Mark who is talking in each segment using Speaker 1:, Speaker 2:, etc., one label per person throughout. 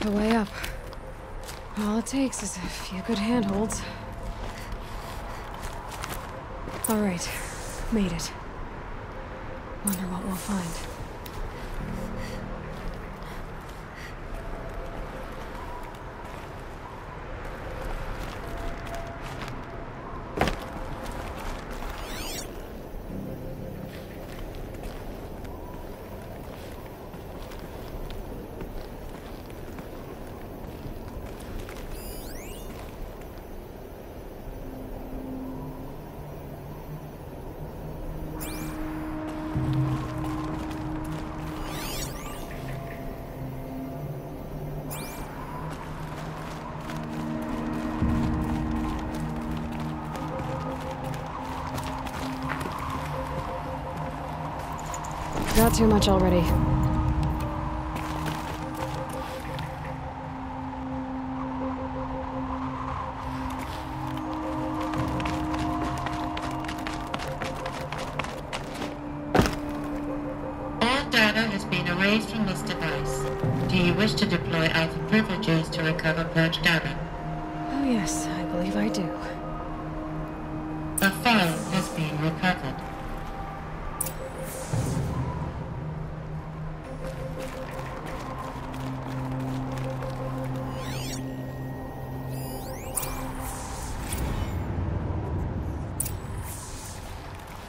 Speaker 1: the way up. All it takes is a few good handholds. All right, made it. Wonder what we'll find. Got too much already.
Speaker 2: All data has been erased from this device. Do you wish to deploy Alpha privileges to recover purged data?
Speaker 1: Oh yes, I believe I do.
Speaker 2: A file has been recovered.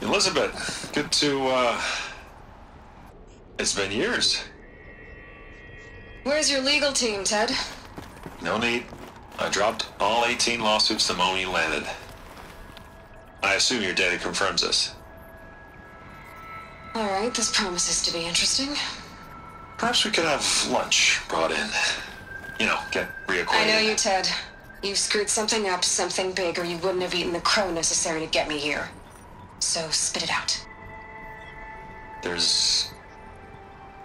Speaker 3: Elizabeth, good to, It's been years.
Speaker 1: Where's your legal team, Ted?
Speaker 3: No need. I dropped all 18 lawsuits the moment you landed. I assume your data confirms this.
Speaker 1: Alright, this promises to be interesting.
Speaker 3: Perhaps we could have lunch brought in. You know, get reacquainted.
Speaker 1: I know you, Ted. You screwed something up, something big, or you wouldn't have eaten the crow necessary to get me here. So, spit it out.
Speaker 3: There's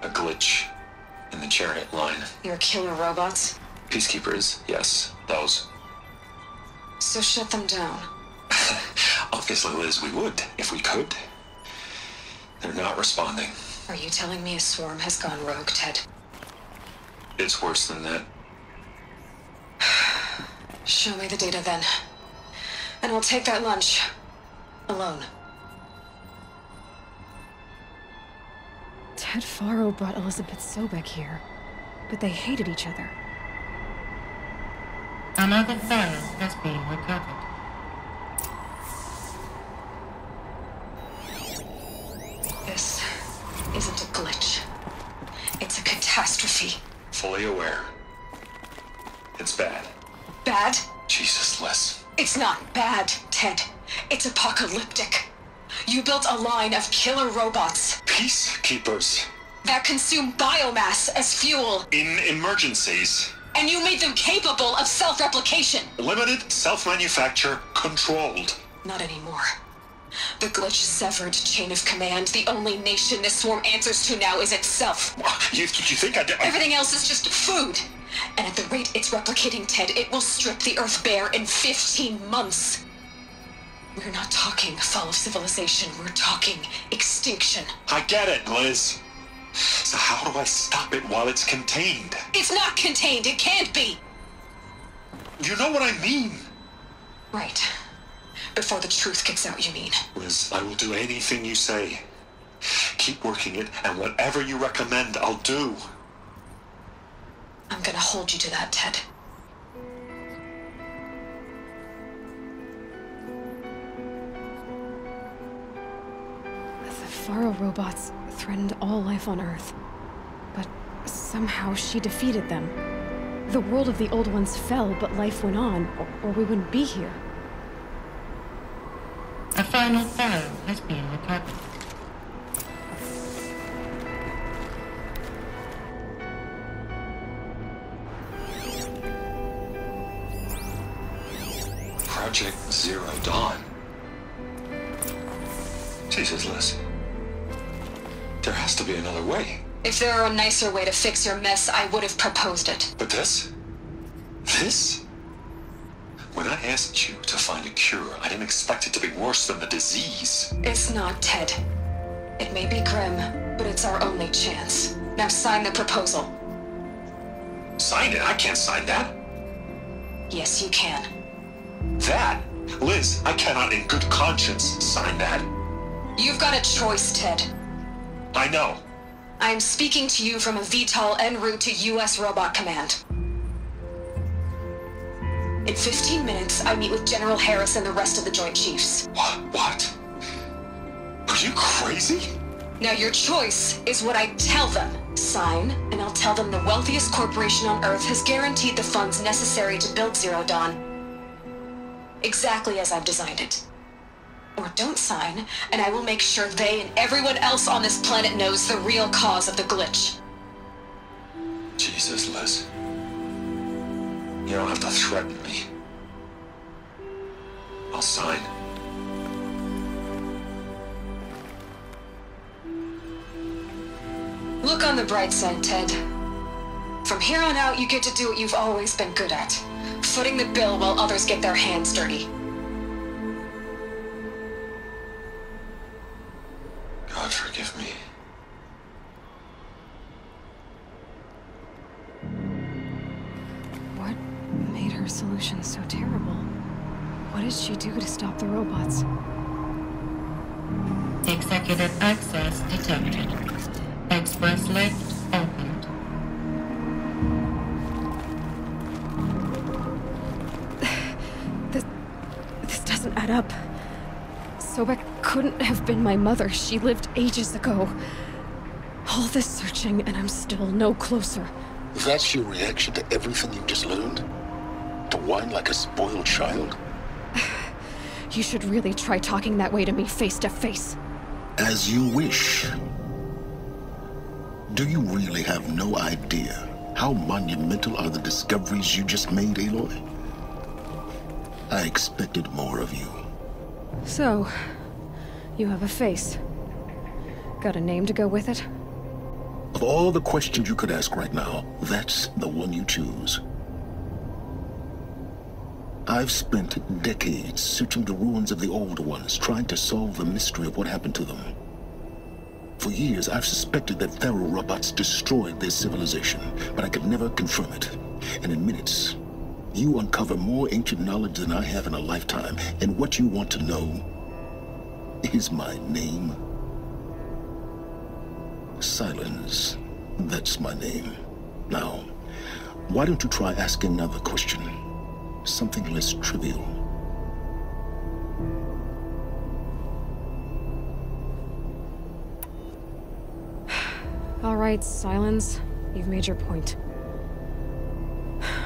Speaker 3: a glitch in the chariot line.
Speaker 1: Your killer robots?
Speaker 3: Peacekeepers, yes, those.
Speaker 1: So shut them down.
Speaker 3: Obviously, Liz, we would, if we could. They're not responding.
Speaker 1: Are you telling me a swarm has gone rogue, Ted?
Speaker 3: It's worse than that.
Speaker 1: Show me the data then. And I'll take that lunch. Alone. Ted Faro brought Elizabeth Sobek here, but they hated each other.
Speaker 2: Another file has been recovered.
Speaker 1: This isn't a glitch. It's a catastrophe.
Speaker 3: Fully aware. It's bad.
Speaker 1: Bad?
Speaker 3: Jesus, Liz.
Speaker 1: It's not bad, Ted. It's apocalyptic. You built a line of killer robots
Speaker 3: Peacekeepers.
Speaker 1: that consume biomass as fuel,
Speaker 3: In emergencies.
Speaker 1: and you made them capable of self-replication.
Speaker 3: Limited, self-manufacture, controlled.
Speaker 1: Not anymore. The glitch severed chain of command. The only nation this swarm answers to now is itself.
Speaker 3: You think I...
Speaker 1: Everything else is just food. And at the rate it's replicating, Ted, it will strip the Earth bare in 15 months. We're not talking fall of civilization. We're talking extinction.
Speaker 3: I get it, Liz. So how do I stop it while it's contained?
Speaker 1: It's not contained. It can't be.
Speaker 3: You know what I mean.
Speaker 1: Right. Before the truth kicks out, you mean?
Speaker 3: Liz, I will do anything you say. Keep working it, and whatever you recommend, I'll do.
Speaker 1: I'm gonna hold you to that, Ted. The Faro robots threatened all life on Earth. But somehow she defeated them. The world of the old ones fell, but life went on, or we wouldn't be here.
Speaker 2: A final file has been recovered.
Speaker 3: Project Zero Dawn. Jesus, Liz. There has to be another way.
Speaker 1: If there were a nicer way to fix your mess, I would have proposed it.
Speaker 3: But this? This? When I asked you to find a cure, I didn't expect it to be worse than the disease.
Speaker 1: It's not, Ted. It may be grim, but it's our only chance. Now sign the proposal.
Speaker 3: Sign it? I can't sign that.
Speaker 1: Yes, you can.
Speaker 3: That? Liz, I cannot in good conscience sign that.
Speaker 1: You've got a choice, Ted.
Speaker 3: I know.
Speaker 1: I am speaking to you from a VTOL en route to U.S. Robot Command. In 15 minutes, I meet with General Harris and the rest of the Joint Chiefs.
Speaker 3: What? Are you crazy?
Speaker 1: Now your choice is what I tell them. Sign, and I'll tell them the wealthiest corporation on Earth has guaranteed the funds necessary to build Zero Dawn. Exactly as I've designed it. Or don't sign, and I will make sure they and everyone else on this planet knows the real cause of the glitch.
Speaker 3: Jesus, Liz. You don't have to threaten me. I'll sign.
Speaker 1: Look on the bright side, Ted. From here on out, you get to do what you've always been good at. Footing the bill while others get their hands dirty.
Speaker 3: God forgive me.
Speaker 4: What made her solution so terrible? What did she do to stop the robots?
Speaker 2: Executive access detected. Express lift opened.
Speaker 4: This doesn't add up. Sobek couldn't have been my mother. She lived ages ago. All this searching, and I'm still no closer.
Speaker 5: That's your reaction to everything you've just learned? To whine like a spoiled child?
Speaker 4: You should really try talking that way to me face to face.
Speaker 5: As you wish. Do you really have no idea how monumental are the discoveries you just made, Aloy? I expected more of you.
Speaker 4: So, you have a face. Got a name to go with it?
Speaker 5: Of all the questions you could ask right now, that's the one you choose. I've spent decades searching the ruins of the old ones, trying to solve the mystery of what happened to them. For years, I've suspected that Faro robots destroyed their civilization, but I could never confirm it. And in minutes, you uncover more ancient knowledge than I have in a lifetime, and what you want to know is my name. Silence. That's my name. Now, why don't you try asking another question? Something less trivial.
Speaker 4: All right, Silence. You've made your point.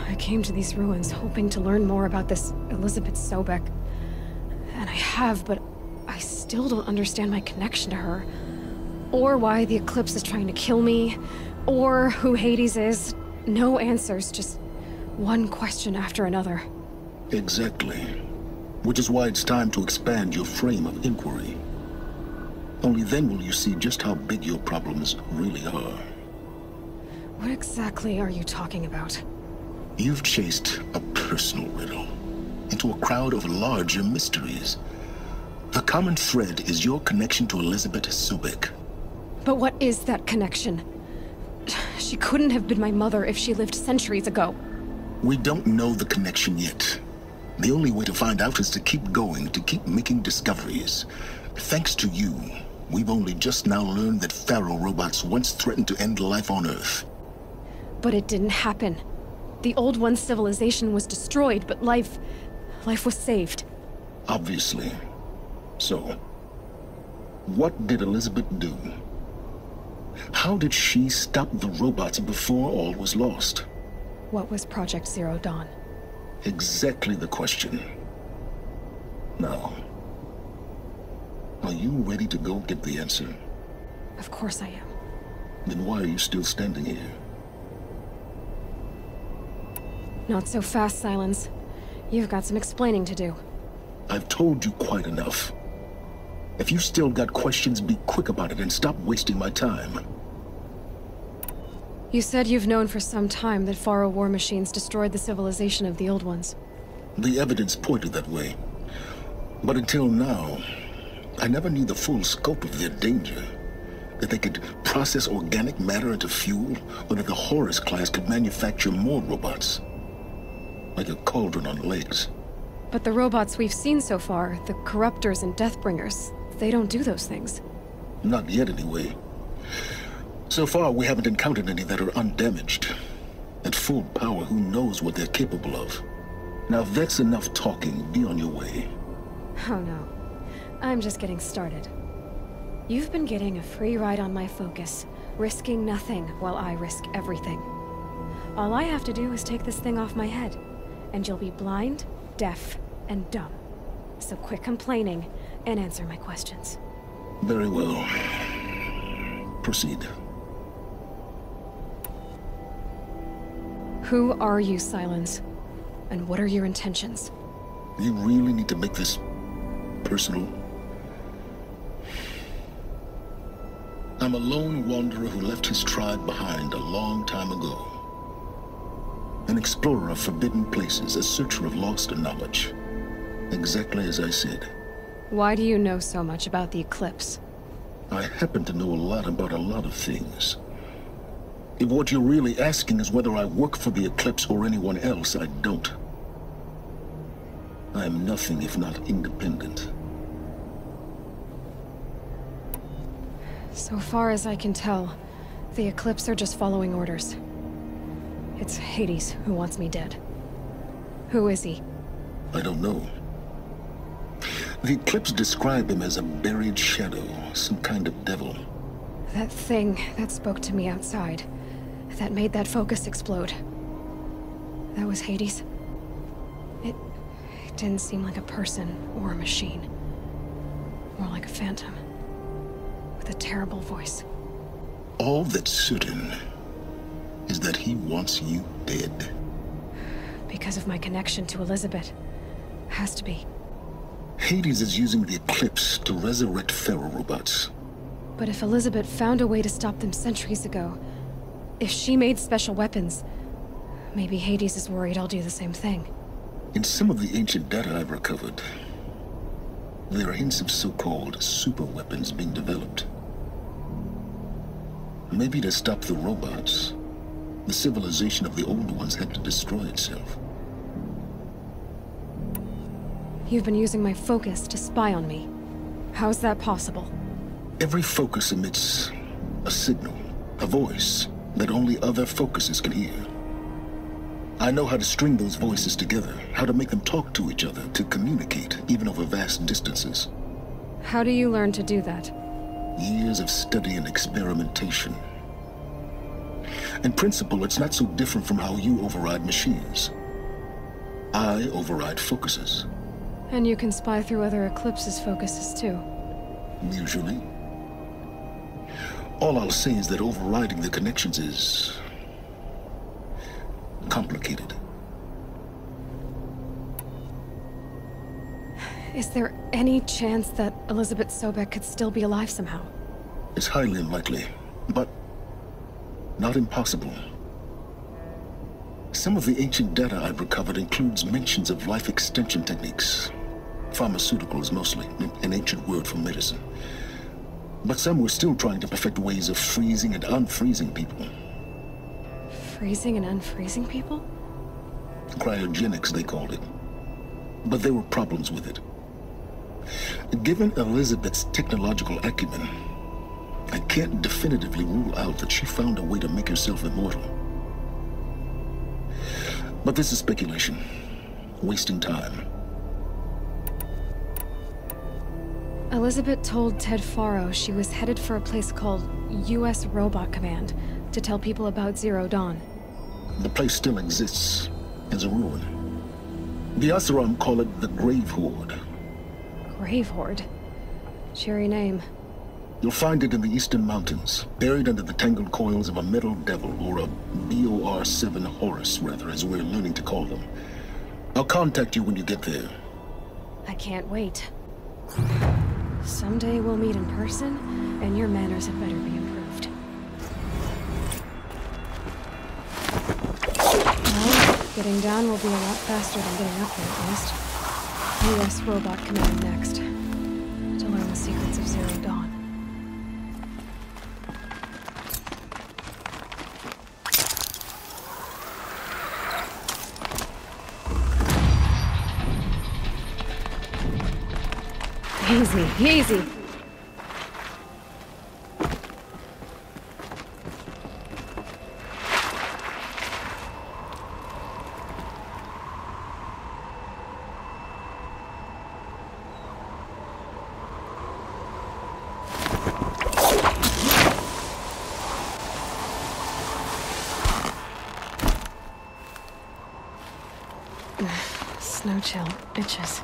Speaker 4: I came to these ruins hoping to learn more about this Elizabeth Sobek. And I have, but I still don't understand my connection to her. Or why the Eclipse is trying to kill me. Or who Hades is. No answers, just one question after another.
Speaker 5: Exactly. Which is why it's time to expand your frame of inquiry. Only then will you see just how big your problems really are.
Speaker 4: What exactly are you talking about?
Speaker 5: You've chased a personal riddle into a crowd of larger mysteries. The common thread is your connection to Elizabeth Sobek.
Speaker 4: But what is that connection? She couldn't have been my mother if she lived centuries ago.
Speaker 5: We don't know the connection yet. The only way to find out is to keep going, to keep making discoveries. Thanks to you, we've only just now learned that Faro robots once threatened to end life on Earth.
Speaker 4: But it didn't happen. The Old One's civilization was destroyed, but life was saved.
Speaker 5: Obviously. So, what did Elizabeth do? How did she stop the robots before all was lost?
Speaker 4: What was Project Zero Dawn?
Speaker 5: Exactly the question. Now, are you ready to go get the answer?
Speaker 4: Of course I am.
Speaker 5: Then why are you still standing here?
Speaker 4: Not so fast, Silence. You've got some explaining to do.
Speaker 5: I've told you quite enough. If you've still got questions, be quick about it and stop wasting my time.
Speaker 4: You said you've known for some time that Faro war machines destroyed the civilization of the Old Ones.
Speaker 5: The evidence pointed that way. But until now, I never knew the full scope of their danger. That they could process organic matter into fuel, or that the Horus class could manufacture more robots. Like a cauldron on legs.
Speaker 4: But the robots we've seen so far, the Corruptors and Deathbringers, they don't do those things.
Speaker 5: Not yet, anyway. So far, we haven't encountered any that are undamaged. At full power, who knows what they're capable of? Now, if that's enough talking, be on your way.
Speaker 4: Oh no. I'm just getting started. You've been getting a free ride on my focus, risking nothing while I risk everything. All I have to do is take this thing off my head, and you'll be blind, deaf, and dumb. So quit complaining and answer my questions.
Speaker 5: Very well. Proceed.
Speaker 4: Who are you, Silence? And what are your intentions?
Speaker 5: You really need to make this personal? I'm a lone wanderer who left his tribe behind a long time ago. An explorer of forbidden places, a searcher of lost knowledge. Exactly as I said.
Speaker 4: Why do you know so much about the Eclipse?
Speaker 5: I happen to know a lot about a lot of things. If what you're really asking is whether I work for the Eclipse or anyone else, I don't. I am nothing if not independent.
Speaker 4: So far as I can tell, the Eclipse are just following orders. It's Hades who wants me dead. Who is he?
Speaker 5: I don't know. The Eclipse describe him as a buried shadow, some kind of devil.
Speaker 4: That thing that spoke to me outside, that made that focus explode. That was Hades? It didn't seem like a person or a machine. More like a phantom. With a terrible voice.
Speaker 5: All that's certain is that he wants you dead.
Speaker 4: Because of my connection to Elizabeth. Has to be.
Speaker 5: Hades is using the Eclipse to resurrect Pharaoh robots.
Speaker 4: But if Elizabeth found a way to stop them centuries ago, if she made special weapons, maybe Hades is worried I'll do the same thing.
Speaker 5: In some of the ancient data I've recovered, there are hints of so-called super weapons being developed. Maybe to stop the robots, the civilization of the old ones had to destroy itself.
Speaker 4: You've been using my focus to spy on me. How's that possible?
Speaker 5: Every focus emits a signal, a voice, that only other focuses can hear. I know how to string those voices together, how to make them talk to each other, to communicate, even over vast distances.
Speaker 4: How do you learn to do that?
Speaker 5: Years of study and experimentation. In principle, it's not so different from how you override machines. I override focuses.
Speaker 4: And you can spy through other Eclipse's focuses too.
Speaker 5: Usually. All I'll say is that overriding the connections is complicated.
Speaker 4: Is there any chance that Elizabeth Sobek could still be alive somehow?
Speaker 5: It's highly unlikely, but not impossible. Some of the ancient data I've recovered includes mentions of life extension techniques. Pharmaceuticals, mostly, an ancient word for medicine. But some were still trying to perfect ways of freezing and unfreezing people.
Speaker 4: Freezing and unfreezing people?
Speaker 5: Cryogenics, they called it. But there were problems with it. Given Elizabeth's technological acumen, I can't definitively rule out that she found a way to make herself immortal. But this is speculation. Wasting time.
Speaker 4: Elizabeth told Ted Faro she was headed for a place called U.S. Robot Command to tell people about Zero Dawn.
Speaker 5: The place still exists as a ruin. The Asaram call it the Grave Horde.
Speaker 4: Grave Horde? Cheery name.
Speaker 5: You'll find it in the Eastern Mountains, buried under the tangled coils of a metal devil, or a BOR-7 Horus, rather, as we're learning to call them. I'll contact you when you get there.
Speaker 4: I can't wait. Someday we'll meet in person, and your manners had better be improved. Well, getting down will be a lot faster than getting up there, at least. U.S. Robot Command next, to learn the secrets of Zero Dawn. Easy, easy. Snow chill, itches.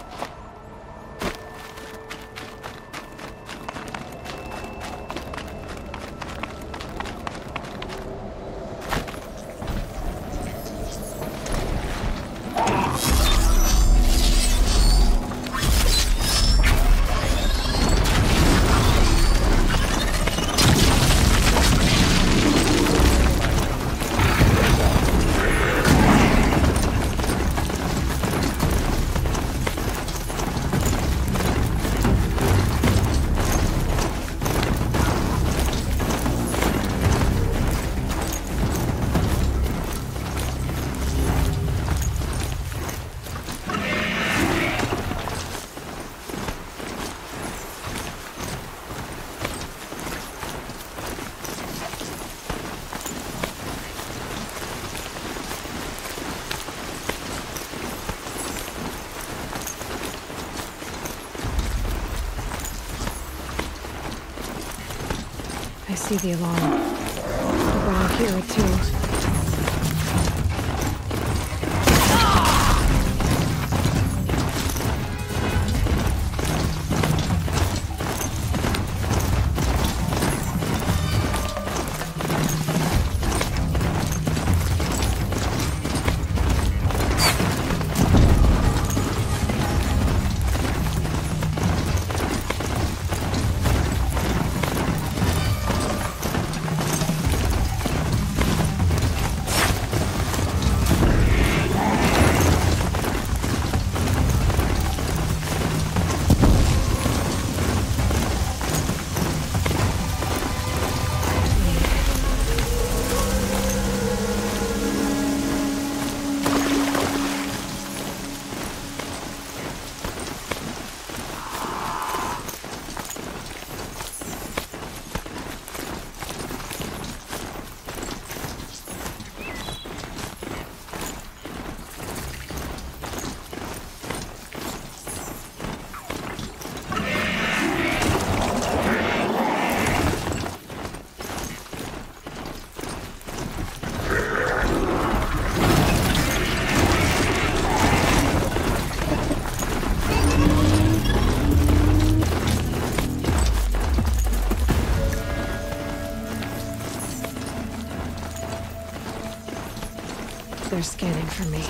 Speaker 4: I see the alarm. But I hear it too. They're scanning for me.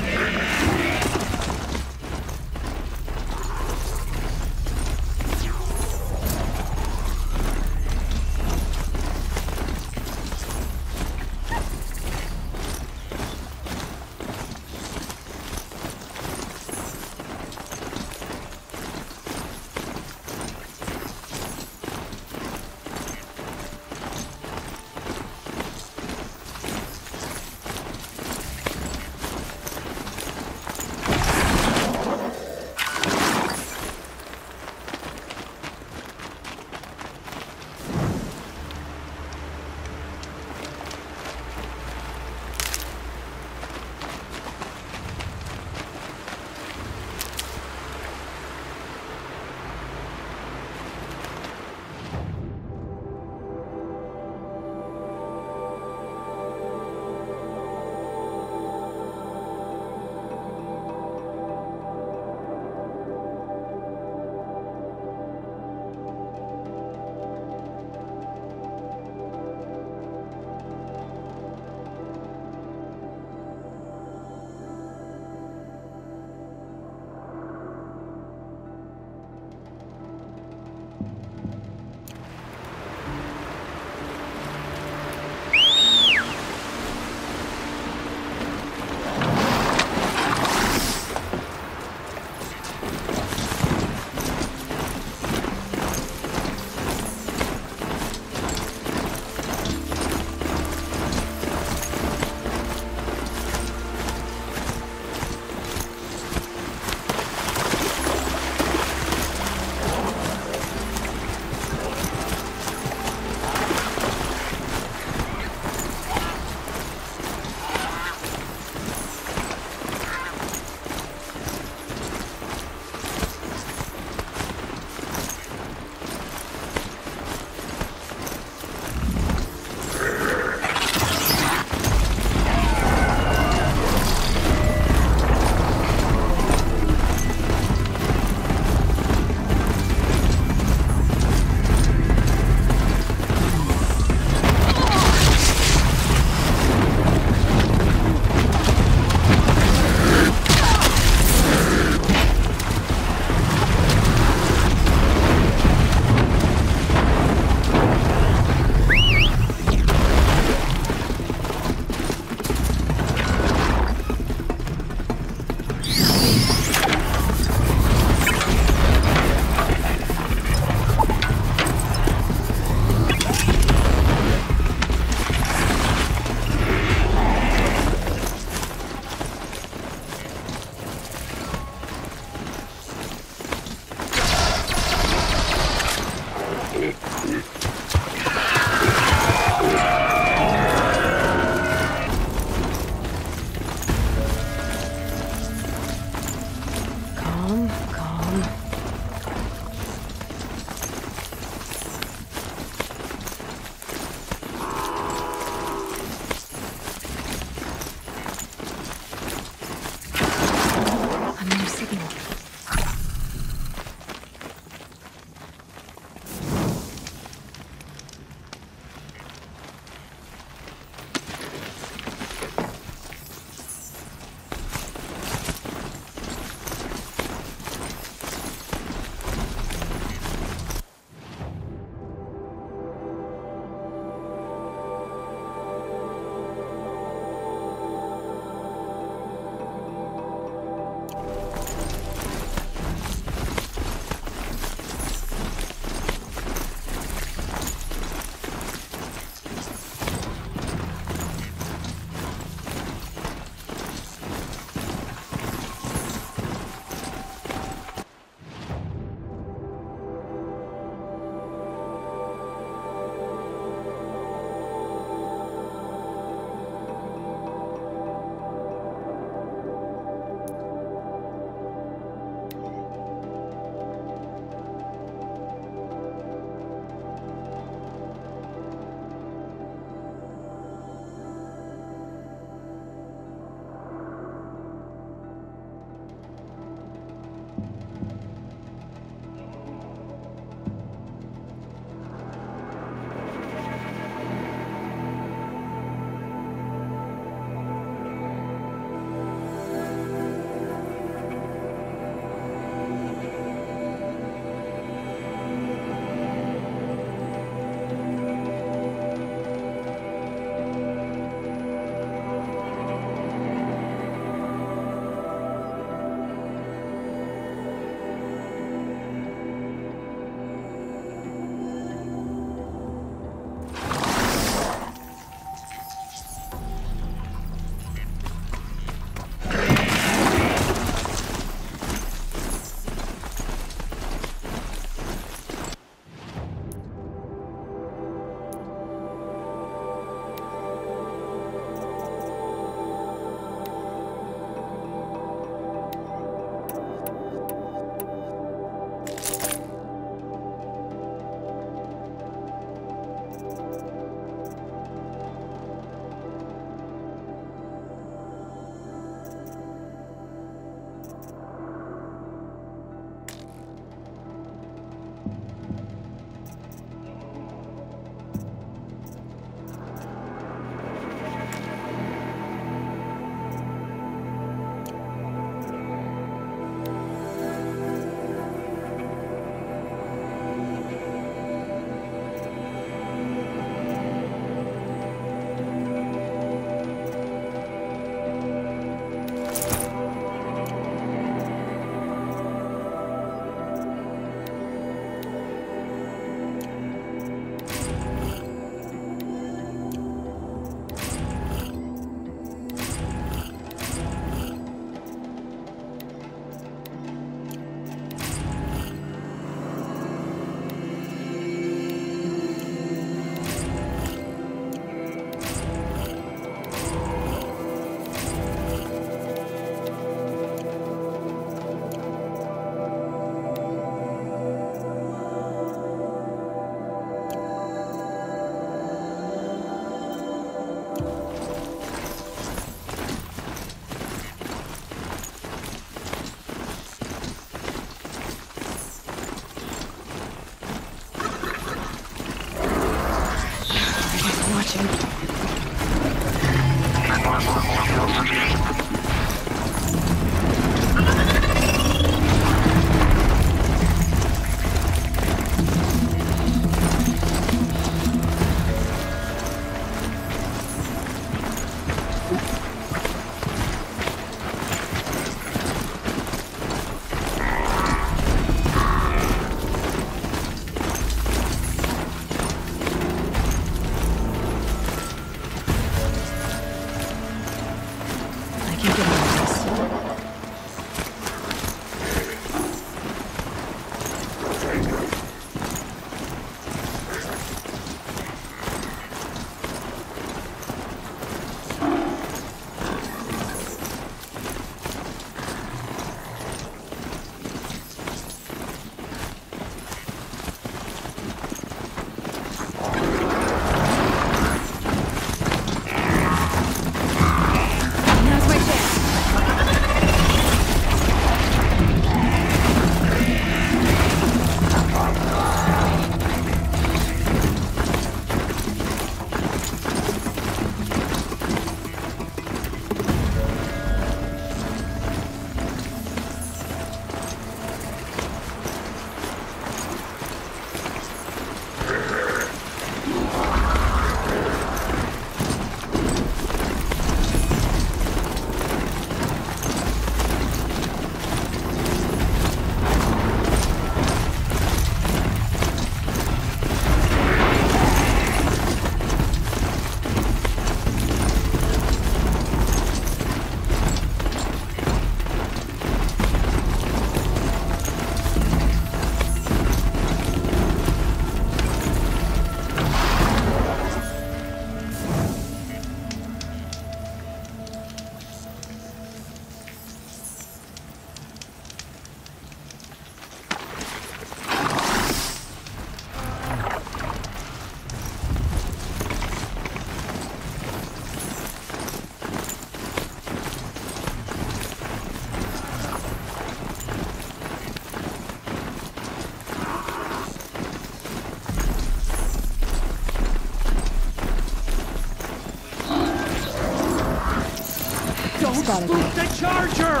Speaker 4: gotta be.
Speaker 6: The charger!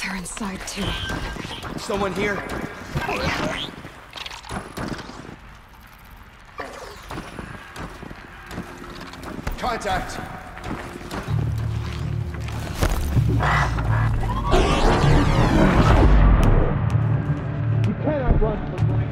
Speaker 4: They're inside too.
Speaker 6: Someone here? Contact! You cannot run from life.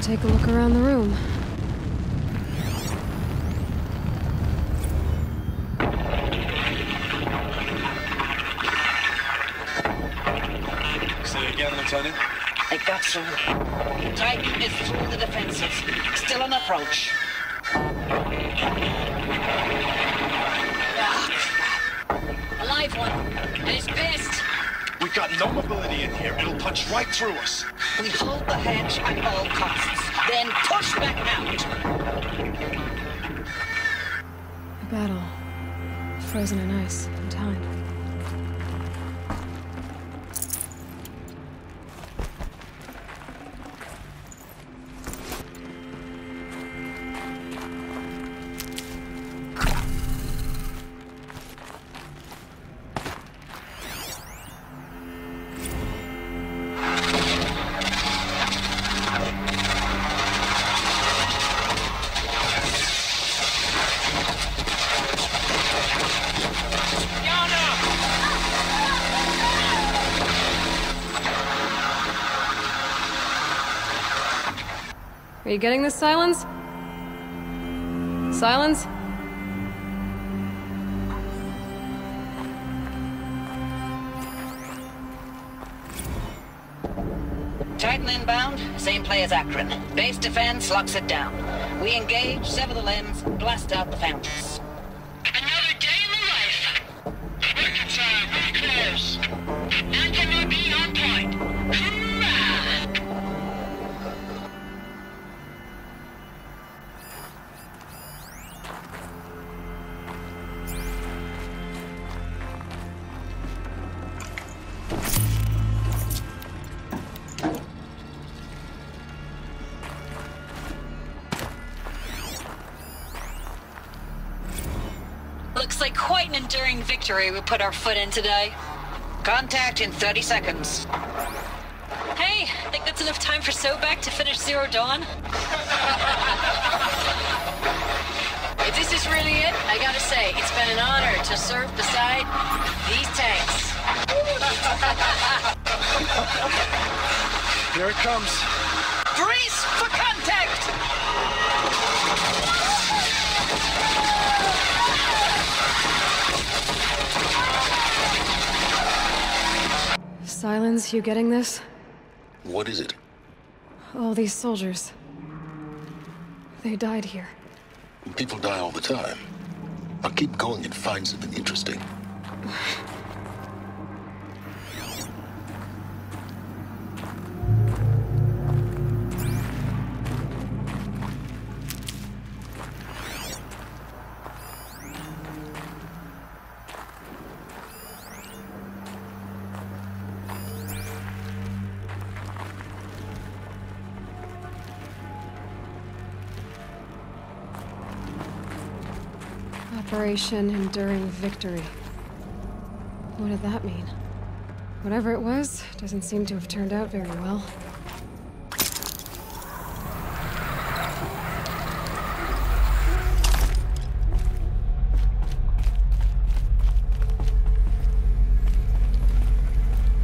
Speaker 4: Take a look around the room.
Speaker 3: Say again, Lieutenant.
Speaker 7: I got some. Titan is through the defenses. Still on approach. A live one. And he's pissed.
Speaker 3: We've got no mobility in here. It'll punch right through us.
Speaker 7: We hold the hedge at all costs. Then push back out.
Speaker 4: A battle. Frozen in ice and time. Are you getting this, Silence? Silence?
Speaker 7: Titan inbound, same play as Akron. Base defense locks it down. We engage, sever the limbs, blast out the fountains.
Speaker 8: Another day in the life. Reconcile, really close. Anti-MOB on point. Hoorah!
Speaker 1: Looks like quite an enduring victory we put our foot in today.
Speaker 7: Contact in 30 seconds.
Speaker 1: Hey, think that's enough time for Sobek to finish Zero Dawn?
Speaker 9: If this is really it, I gotta say, it's been an honor to serve beside these tanks.
Speaker 6: Here it comes.
Speaker 7: Brace for contact!
Speaker 4: Silence, you getting this?
Speaker 5: What is it?
Speaker 4: All these soldiers. They died here.
Speaker 5: People die all the time. I'll keep going and find something interesting.
Speaker 4: Operation Enduring Victory. What did that mean? Whatever it was, doesn't seem to have turned out very well.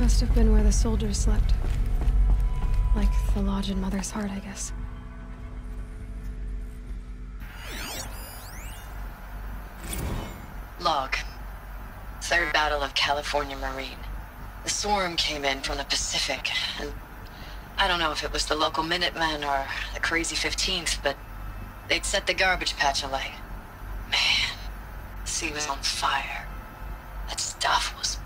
Speaker 4: Must have been where the soldiers slept. Like the lodge in Mother's Heart, I guess.
Speaker 9: Log. Third Battle of California Marine. The swarm came in from the Pacific, and I don't know if it was the local Minutemen or the crazy 15th, but they'd set the garbage patch alight. Man, the sea was on fire. That stuff was...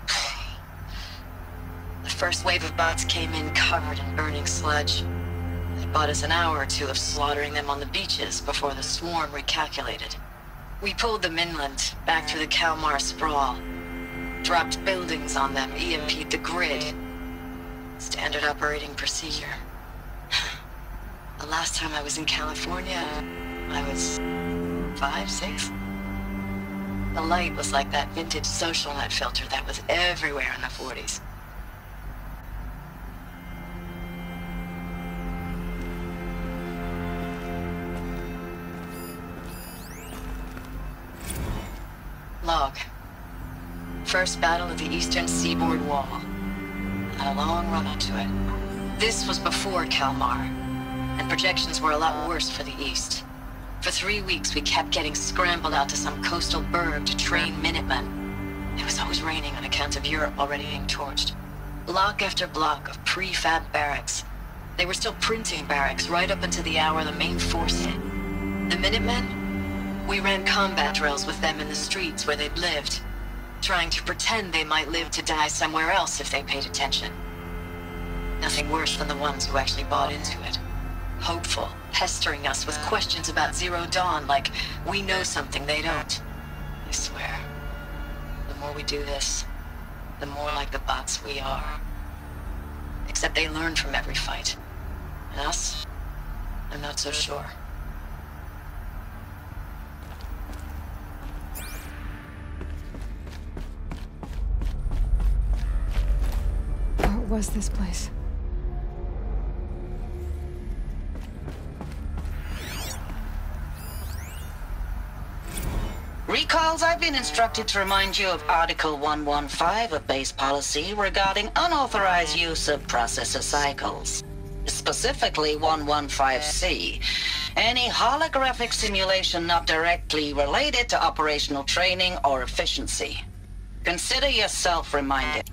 Speaker 9: The first wave of bots came in covered in burning sludge. They bought us an hour or two of slaughtering them on the beaches before the swarm recalculated. We pulled them inland, back through the Kalmar sprawl. Dropped buildings on them, EMP'd the grid. Standard operating procedure. The last time I was in California, I was 5, 6? The light was like that vintage social net filter that was everywhere in the 40s. Log. First battle of the eastern seaboard wall. Had a long run up to it. This was before Kalmar, and projections were a lot worse for the east. For 3 weeks, we kept getting scrambled out to some coastal burg to train Minutemen. It was always raining on account of Europe already being torched. Block after block of prefab barracks. They were still printing barracks right up until the hour the main force hit. The Minutemen? We ran combat drills with them in the streets where they'd lived, trying to pretend they might live to die somewhere else if they paid attention. Nothing worse than the ones who actually bought into it. Hopeful, pestering us with questions about Zero Dawn like we know something they don't. I swear, the more we do this, the more like the bots we are. Except they learn from every fight. And us? I'm not so sure.
Speaker 4: What was this place?
Speaker 7: Recalls, I've been instructed to remind you of Article 115 of base policy regarding unauthorized use of processor cycles. Specifically 115C. Any holographic simulation not directly related to operational training or efficiency. Consider yourself reminded.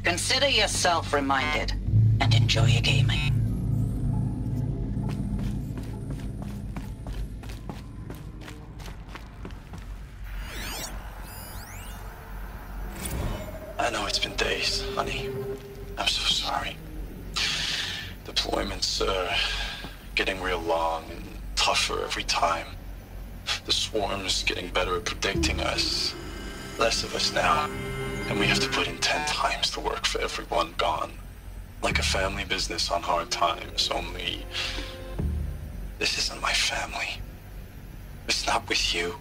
Speaker 7: Consider yourself reminded, and enjoy your gaming.
Speaker 3: I know it's been days, honey. I'm so sorry. Deployments are getting real long and tougher every time. The swarm's getting better at predicting us. Less of us now. And we have to put in 10 times the work for everyone gone. Like a family business on hard times, only... This isn't my family. It's not with you.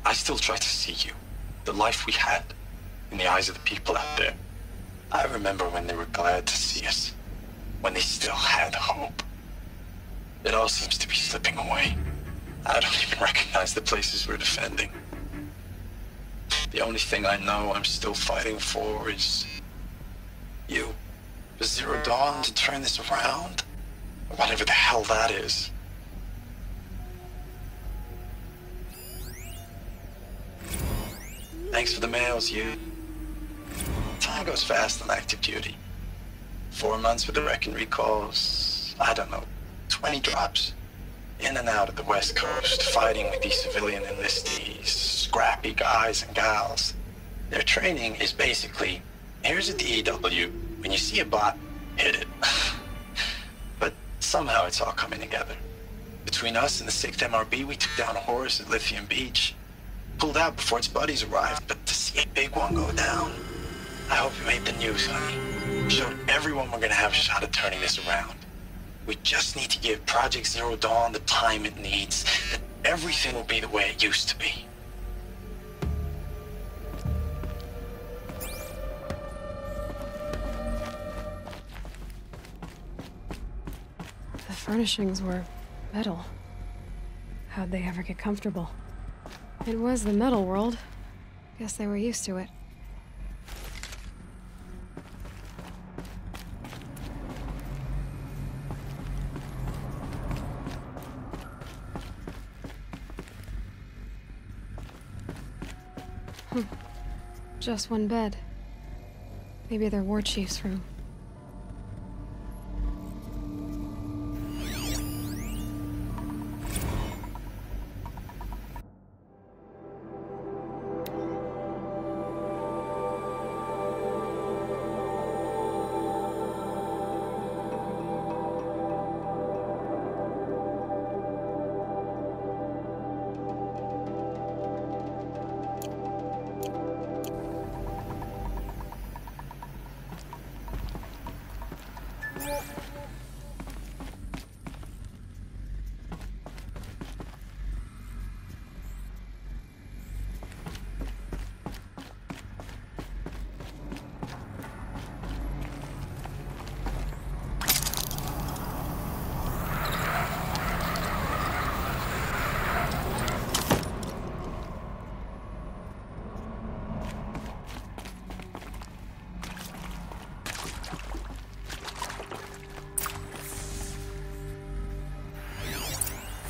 Speaker 3: I still try to see you. The life we had. In the eyes of the people out there. I remember when they were glad to see us. When they still had hope. It all seems to be slipping away. I don't even recognize the places we're defending. The only thing I know I'm still fighting for is... you. For Zero Dawn to turn this around. Or whatever the hell that is. Thanks for the mails, you. Time goes fast on active duty. 4 months with the wreck and recalls. I don't know, 20 drops. In and out of the West Coast, fighting with these civilian enlistees, scrappy guys and gals. Their training is basically, here's a DEW. When you see a bot, hit it. But somehow it's all coming together. Between us and the 6th MRB, we took down a horse at Lithium Beach. Pulled out before its buddies arrived, but to see a big one go down, I hope you made the news, honey. Showed everyone we're gonna have a shot at turning this around. We just need to give Project Zero Dawn the time it needs, and everything will be the way it used to be.
Speaker 4: The furnishings were metal. How'd they ever get comfortable? It was the metal world. Guess they were used to it. Just one bed. Maybe their war chief's room.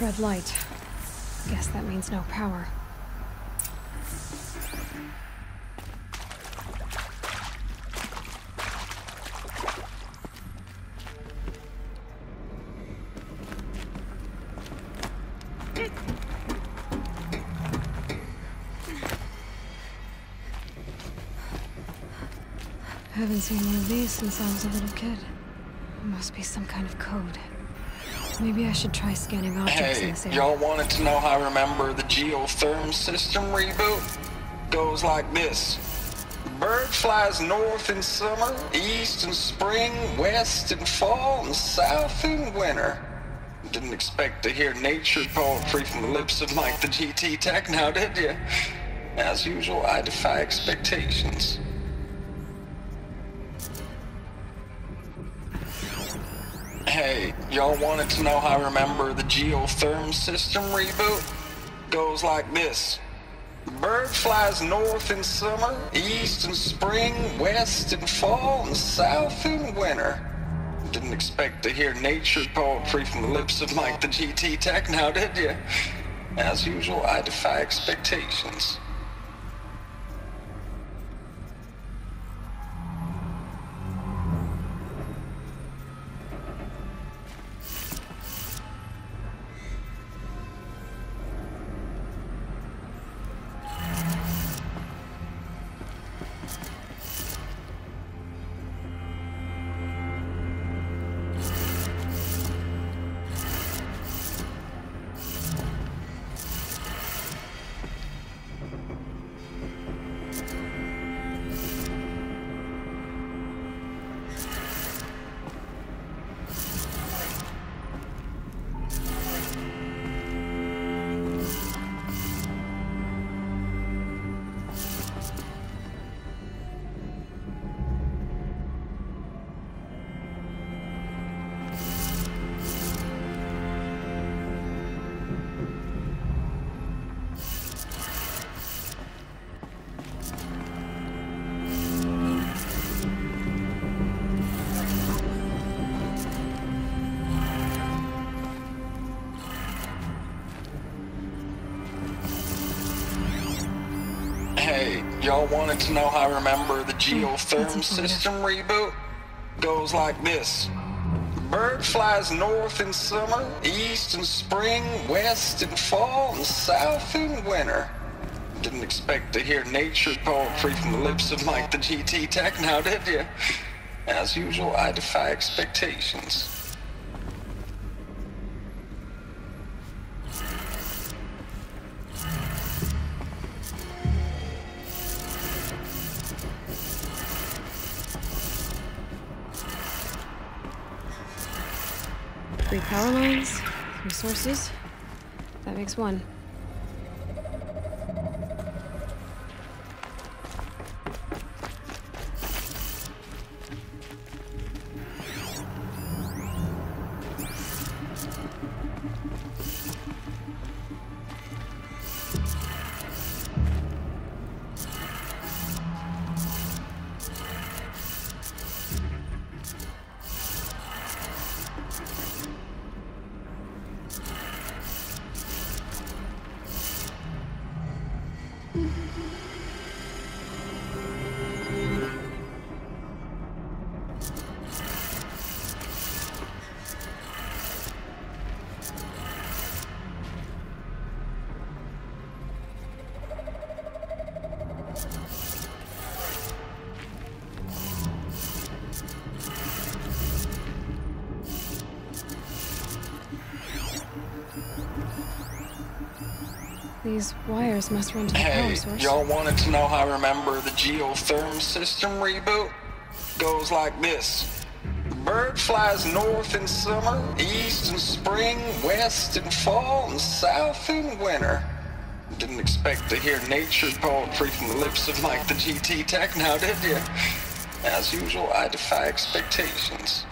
Speaker 4: Red light. Guess that means no power. Haven't seen one of these since I was a little kid. Must be some kind of code. Maybe I should try scanning objects in this area.
Speaker 10: Y'all wanted to know how I remember the geotherm system reboot? Goes like this. Bird flies north in summer, east in spring, west in fall, and south in winter. Didn't expect to hear nature poetry from the lips of Mike the GT Tech now, did you? As usual, I defy expectations. Hey, y'all wanted to know how I remember the geotherm system reboot? Goes like this. Bird flies north in summer, east in spring, west in fall, and south in winter. Didn't expect to hear nature poetry from the lips of Mike the GT Tech now, did you? As usual, I defy expectations. Hey, y'all wanted to know how I remember the geotherm system reboot? Goes like this. Bird flies north in summer, east in spring, west in fall, and south in winter. Didn't expect to hear nature poetry from the lips of Mike the GT Tech now, did you? As usual, I defy expectations.
Speaker 4: 3 power lines, 3 sources. That makes 1. These wires must run to the power source.
Speaker 10: Y'all wanted to know how I remember the geotherm system reboot? Goes like this. Bird flies north in summer, east in spring, west in fall, and south in winter. Didn't expect to hear nature poetry from the lips of Mike the GT Tech now, did you? As usual, I defy expectations.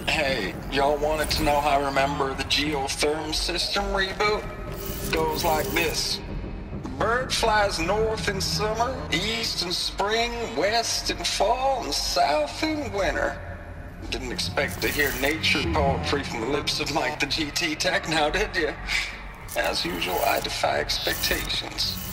Speaker 10: Hey, y'all wanted to know how I remember the geotherm system reboot? Goes like this. Bird flies north in summer, east in spring, west in fall, and south in winter. Didn't expect to hear nature poetry from the lips of Mike the GT Tech now, did you? As usual, I defy expectations.